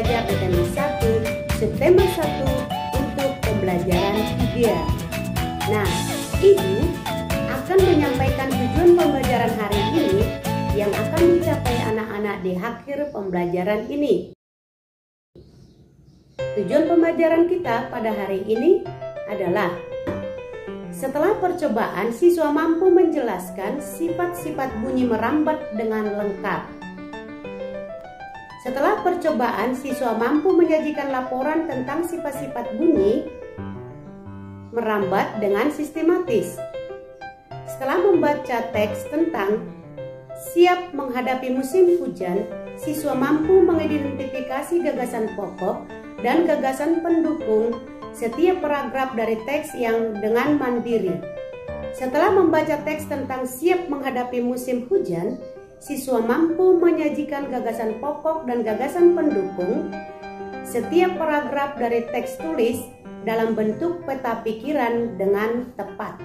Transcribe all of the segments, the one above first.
belajar UTM 1 September 1 untuk pembelajaran 3. Nah, Ibu akan menyampaikan tujuan pembelajaran hari ini yang akan dicapai anak-anak di akhir pembelajaran ini. Tujuan pembelajaran kita pada hari ini adalah: setelah percobaan, siswa mampu menjelaskan sifat-sifat bunyi merambat dengan lengkap. Setelah percobaan, siswa mampu menyajikan laporan tentang sifat-sifat bunyi merambat dengan sistematis. Setelah membaca teks tentang siap menghadapi musim hujan, siswa mampu mengidentifikasi gagasan pokok dan gagasan pendukung setiap paragraf dari teks yang dengan mandiri. Setelah membaca teks tentang siap menghadapi musim hujan, siswa mampu menyajikan gagasan pokok dan gagasan pendukung setiap paragraf dari teks tulis dalam bentuk peta pikiran dengan tepat.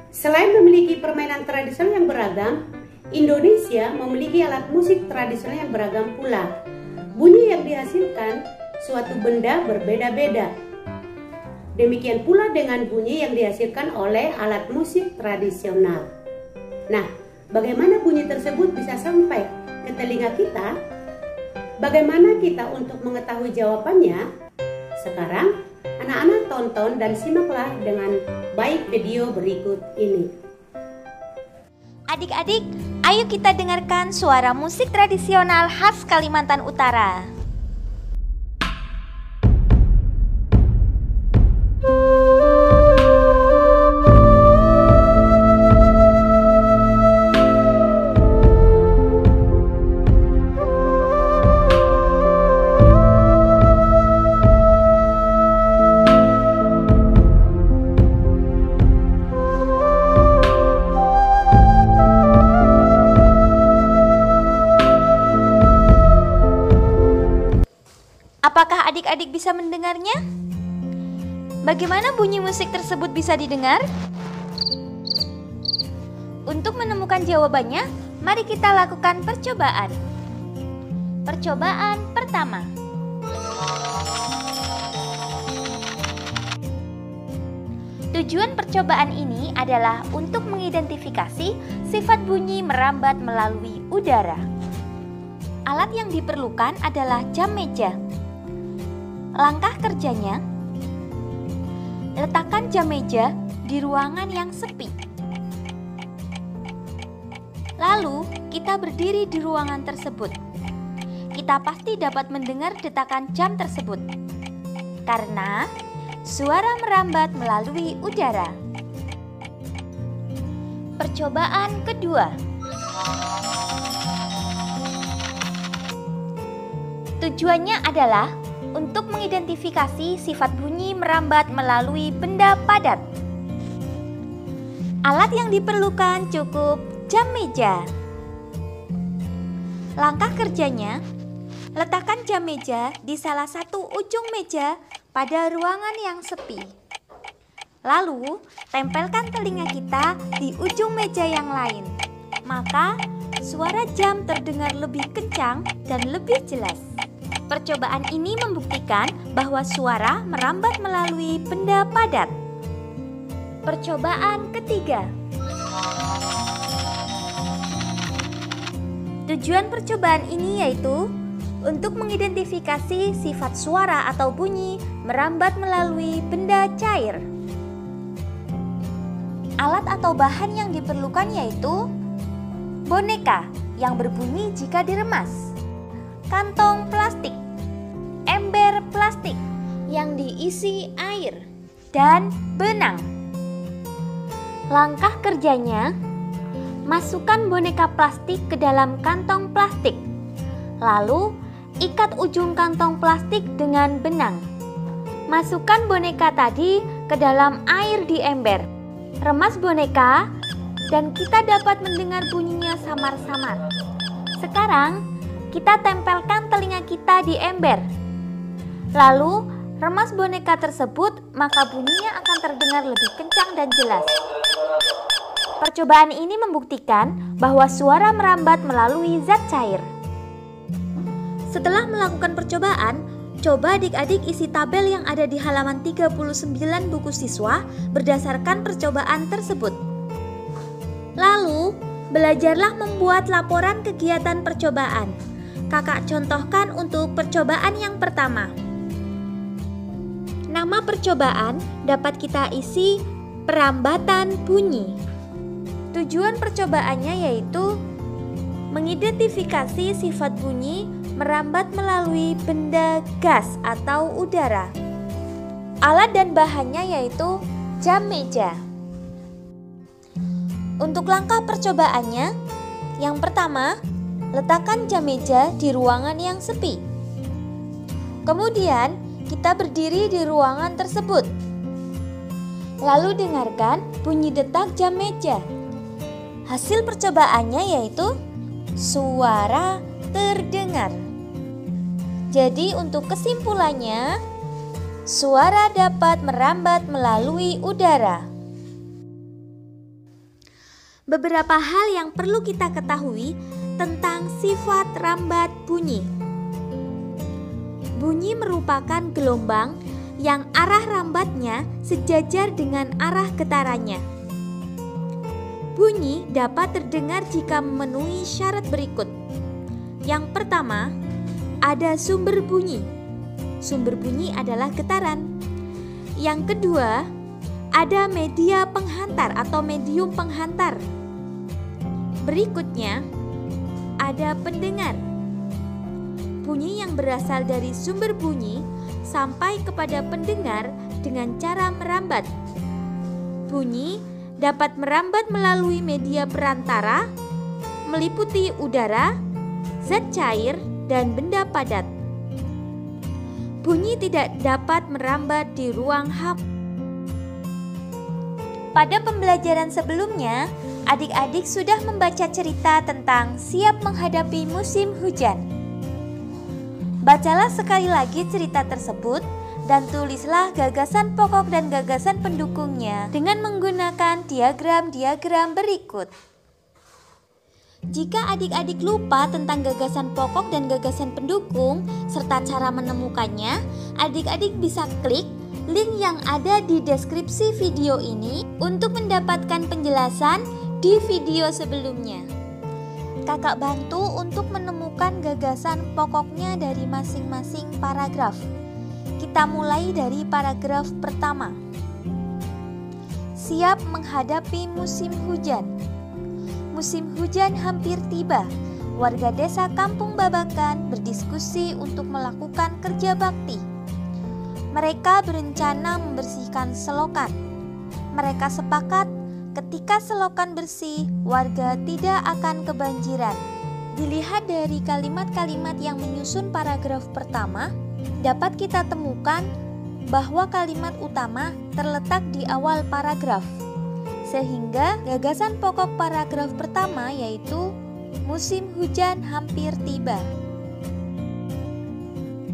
Selain memiliki permainan tradisional yang beragam, Indonesia memiliki alat musik tradisional yang beragam pula. Bunyi yang dihasilkan suatu benda berbeda-beda. Demikian pula dengan bunyi yang dihasilkan oleh alat musik tradisional. Nah, bagaimana bunyi tersebut bisa sampai ke telinga kita? Bagaimana kita untuk mengetahui jawabannya? Sekarang, anak-anak tonton dan simaklah dengan baik video berikut ini. Adik-adik, ayo kita dengarkan suara musik tradisional khas Kalimantan Utara. Apakah adik-adik bisa mendengarnya? Bagaimana bunyi musik tersebut bisa didengar? Untuk menemukan jawabannya, mari kita lakukan percobaan. Percobaan pertama. Tujuan percobaan ini adalah untuk mengidentifikasi sifat bunyi merambat melalui udara. Alat yang diperlukan adalah jam meja. Langkah kerjanya: letakkan jam meja di ruangan yang sepi. Lalu, kita berdiri di ruangan tersebut. Kita pasti dapat mendengar detakan jam tersebut, karena suara merambat melalui udara. Percobaan kedua. Tujuannya adalah untuk mengidentifikasi sifat bunyi merambat melalui benda padat. Alat yang diperlukan cukup jam meja. Langkah kerjanya: letakkan jam meja di salah satu ujung meja pada ruangan yang sepi. Lalu, tempelkan telinga kita di ujung meja yang lain. Maka, suara jam terdengar lebih kencang dan lebih jelas. Percobaan ini membuktikan bahwa suara merambat melalui benda padat. Percobaan ketiga. Tujuan percobaan ini yaitu untuk mengidentifikasi sifat suara atau bunyi merambat melalui benda cair. Alat atau bahan yang diperlukan yaitu boneka yang berbunyi jika diremas, kantong plastik, ember plastik yang diisi air, dan benang. Langkah kerjanya: masukkan boneka plastik ke dalam kantong plastik. Lalu, ikat ujung kantong plastik dengan benang. Masukkan boneka tadi ke dalam air di ember. Remas boneka dan kita dapat mendengar bunyinya samar-samar. Sekarang, kita tempelkan telinga kita di ember. Lalu, remas boneka tersebut, maka bunyinya akan terdengar lebih kencang dan jelas. Percobaan ini membuktikan bahwa suara merambat melalui zat cair. Setelah melakukan percobaan, coba adik-adik isi tabel yang ada di halaman 39 buku siswa berdasarkan percobaan tersebut. Lalu, belajarlah membuat laporan kegiatan percobaan. Kakak contohkan untuk percobaan yang pertama. Nama percobaan dapat kita isi perambatan bunyi. Tujuan percobaannya yaitu mengidentifikasi sifat bunyi merambat melalui benda gas atau udara. Alat dan bahannya yaitu jam meja. Untuk langkah percobaannya, yang pertama, letakkan jam meja di ruangan yang sepi. Kemudian, kita berdiri di ruangan tersebut. Lalu dengarkan bunyi detak jam meja. Hasil percobaannya yaitu suara terdengar. Jadi untuk kesimpulannya, suara dapat merambat melalui udara. Beberapa hal yang perlu kita ketahui tentang sifat rambat bunyi. Bunyi merupakan gelombang yang arah rambatnya sejajar dengan arah getarannya. Bunyi dapat terdengar jika memenuhi syarat berikut. Yang pertama, ada sumber bunyi. Sumber bunyi adalah getaran. Yang kedua, ada media penghantar atau medium penghantar. Berikutnya, ada pendengar. Bunyi yang berasal dari sumber bunyi sampai kepada pendengar dengan cara merambat. Bunyi dapat merambat melalui media perantara, meliputi udara, zat cair, dan benda padat. Bunyi tidak dapat merambat di ruang hampa. Pada pembelajaran sebelumnya, adik-adik sudah membaca cerita tentang siap menghadapi musim hujan. Bacalah sekali lagi cerita tersebut dan tulislah gagasan pokok dan gagasan pendukungnya dengan menggunakan diagram-diagram berikut. Jika adik-adik lupa tentang gagasan pokok dan gagasan pendukung serta cara menemukannya, adik-adik bisa klik link yang ada di deskripsi video ini untuk mendapatkan penjelasan di video sebelumnya. Kakak bantu untuk menemukan gagasan pokoknya dari masing-masing paragraf. Kita mulai dari paragraf pertama. Siap menghadapi musim hujan. Musim hujan hampir tiba. Warga desa Kampung Babakan berdiskusi untuk melakukan kerja bakti. Mereka berencana membersihkan selokan. Mereka sepakat ketika selokan bersih, warga tidak akan kebanjiran. Dilihat dari kalimat-kalimat yang menyusun paragraf pertama, dapat kita temukan bahwa kalimat utama terletak di awal paragraf. Sehingga gagasan pokok paragraf pertama yaitu musim hujan hampir tiba.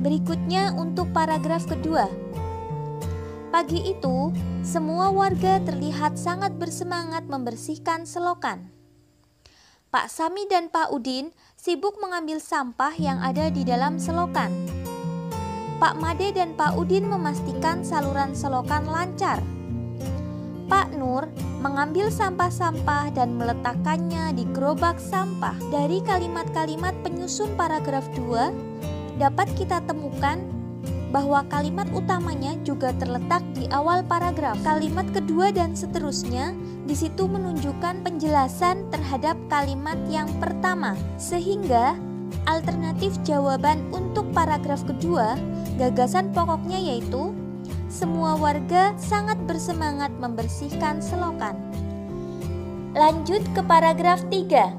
Berikutnya untuk paragraf kedua. Pagi itu, semua warga terlihat sangat bersemangat membersihkan selokan. Pak Sami dan Pak Udin sibuk mengambil sampah yang ada di dalam selokan. Pak Made dan Pak Udin memastikan saluran selokan lancar. Pak Nur mengambil sampah-sampah dan meletakkannya di gerobak sampah. Dari kalimat-kalimat penyusun paragraf 2, dapat kita temukan bahwa kalimat utamanya juga terletak di awal paragraf. Kalimat kedua dan seterusnya di situ menunjukkan penjelasan terhadap kalimat yang pertama. Sehingga alternatif jawaban untuk paragraf kedua, gagasan pokoknya yaitu semua warga sangat bersemangat membersihkan selokan. Lanjut ke paragraf 3.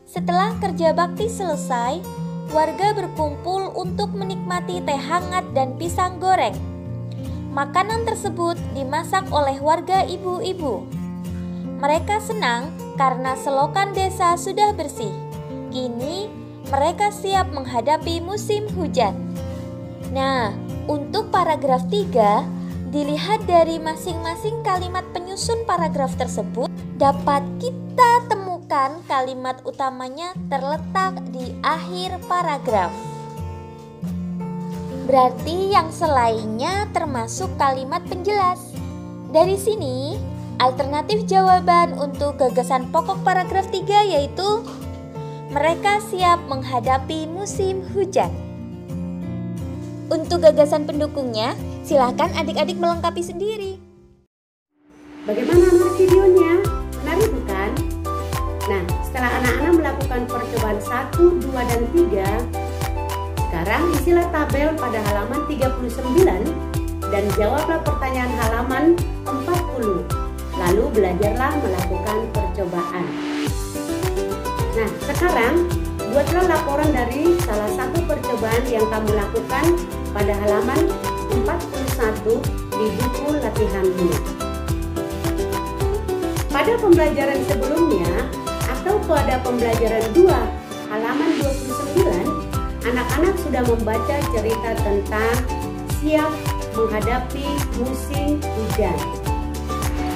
Setelah kerja bakti selesai, warga berkumpul untuk menikmati teh hangat dan pisang goreng. Makanan tersebut dimasak oleh warga ibu-ibu. Mereka senang karena selokan desa sudah bersih. Kini mereka siap menghadapi musim hujan. Nah, untuk paragraf 3, dilihat dari masing-masing kalimat penyusun paragraf tersebut, dapat kita temukan Pastikan kalimat utamanya terletak di akhir paragraf. Berarti yang selainnya termasuk kalimat penjelas. Dari sini, alternatif jawaban untuk gagasan pokok paragraf 3 yaitu mereka siap menghadapi musim hujan. Untuk gagasan pendukungnya, silakan adik-adik melengkapi sendiri. Bagaimana menurut videonya? Menarik bukan? Nah, setelah anak-anak melakukan percobaan 1, 2, dan 3, sekarang isilah tabel pada halaman 39 dan jawablah pertanyaan halaman 40. Lalu belajarlah melakukan percobaan. Nah, sekarang buatlah laporan dari salah satu percobaan yang kamu lakukan pada halaman 41 di buku latihanmu. Pada pembelajaran sebelumnya atau pada pembelajaran 2 halaman 29, anak-anak sudah membaca cerita tentang siap menghadapi musim hujan.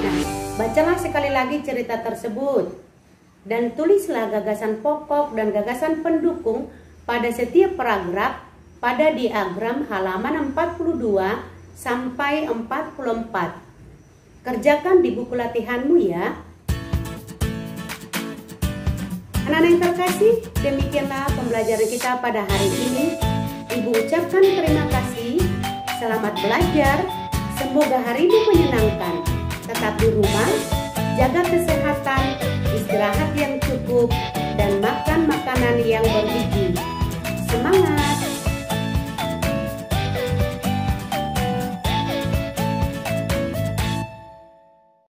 Nah, bacalah sekali lagi cerita tersebut dan tulislah gagasan pokok dan gagasan pendukung pada setiap paragraf pada diagram halaman 42 sampai 44. Kerjakan di buku latihanmu ya. Anak-anak yang terkasih, demikianlah pembelajaran kita pada hari ini. Ibu ucapkan terima kasih. Selamat belajar. Semoga hari ini menyenangkan. Tetap di rumah, jaga kesehatan, istirahat yang cukup, dan makan makanan yang bergizi.